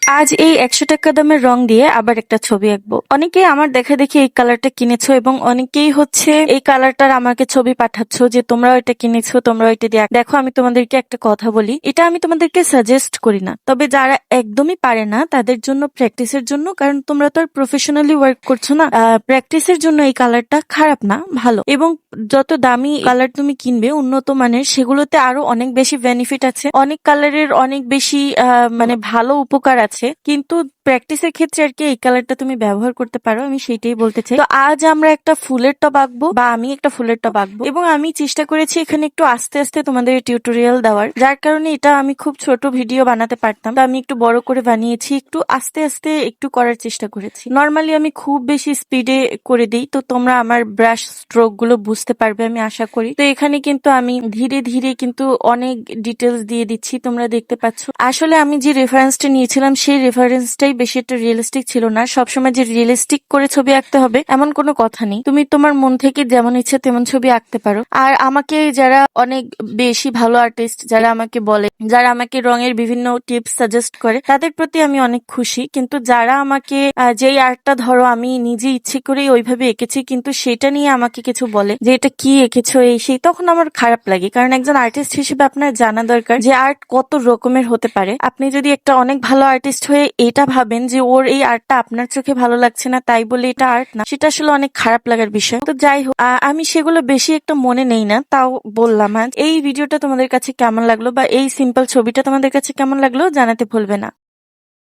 আজ এই ১০০ টাকা দামের রং দিয়ে আবার একটা ছবি আঁকবো। অনেকেই আমার দেখা দেখি এই কালারটা কিনেছো এবং অনেকেই হচ্ছে এই কালারটার আমাকে ছবি পাঠাচ্ছ যে তোমরাও এটা কিনেছো, তোমরাও এটা দিয়ে দেখো। আমি তোমাদেরকে একটা কথা বলি, এটা আমি তোমাদেরকে সাজেস্ট করি না, তবে যারা একদমই পারে না তাদের জন্য, প্র্যাকটিসের জন্য, কারণ তোমরা তো আর প্রফেশনালি ওয়ার্ক করছো না, প্র্যাকটিসের জন্য এই কালারটা খারাপ না, ভালো। এবং যত দামি কালার তুমি কিনবে উন্নত মানের, সেগুলোতে আরো অনেক বেশি বেনিফিট আছে, অনেক কালারের অনেক বেশি মানে ভালো উপকার আছে, কিন্তু প্র্যাকটিসের ক্ষেত্রে আর কি এই কালারটা তুমি ব্যবহার করতে পারো, আমি সেইটাই বলতে চাই। তো আজ আমরা একটা ফুলের টব আঁকবো, বা আমি একটা ফুলের টব আঁকবো, এবং আমি চেষ্টা করেছি এখানে একটু আস্তে আস্তে তোমাদের টিউটোরিয়াল দেওয়ার, যার কারণে এটা আমি খুব ছোট ভিডিও বানাতে পারতাম, তো আমি একটু বড় করে বানিয়েছি, একটু আস্তে আস্তে একটু করার চেষ্টা করেছি। নর্মালি আমি খুব বেশি স্পিডে করে দিই, তো তোমরা আমার ব্রাশ স্ট্রোক গুলো বুঝতে পারবে আমি আশা করি। তো এখানে কিন্তু আমি ধীরে ধীরে কিন্তু অনেক ডিটেলস দিয়ে দিচ্ছি, তোমরা দেখতে পাচ্ছ। আসলে আমি যে রেফারেন্সটা নিয়েছিলাম সেই রেফারেন্সটাই বেশি একটা রিয়েলিস্টিক ছিল না। সবসময় যে রিয়েলিস্টিক করে ছবি আঁকতে হবে এমন কোনো কথা নেই, তুমি তোমার মন থেকে যেমন ইচ্ছে তেমন ছবি আঁকতে পারো। আর আমাকে যারা অনেক বেশি ভালো আর্টিস্ট যারা আমাকে বলে, যারা আমাকে রঙের বিভিন্ন টিপস সাজেস্ট করে, তাদের প্রতি আমি অনেক খুশি। কিন্তু যারা আমাকে যেই আর্টটা ধরো আমি নিজে ইচ্ছে করেই ওইভাবে এঁকেছি, কিন্তু সেটা নিয়ে আমাকে কিছু বলে যে এটা কি এঁকেছো এই সেই, তখন আমার খারাপ লাগে। কারণ একজন আর্টিস্ট হিসেবে আপনার জানা দরকার যে আর্ট কত রকমের হতে পারে। আপনি যদি একটা অনেক ভালো আর্টিস্ট হয়ে এটা ভাবেন যে ওর এই আর্টটা আপনার চোখে ভালো লাগছে না তাই বলে এটা আর্ট না, সেটা আসলে অনেক খারাপ লাগার বিষয়। তো যাই হোক, আমি সেগুলো বেশি একটা মনে নেই না, তাও বললাম। আজ এই ভিডিওটা তোমাদের কাছে কেমন লাগলো, বা এই সিম্পল ছবিটা তোমাদের কাছে কেমন লাগলো জানাতে ভুলবে না।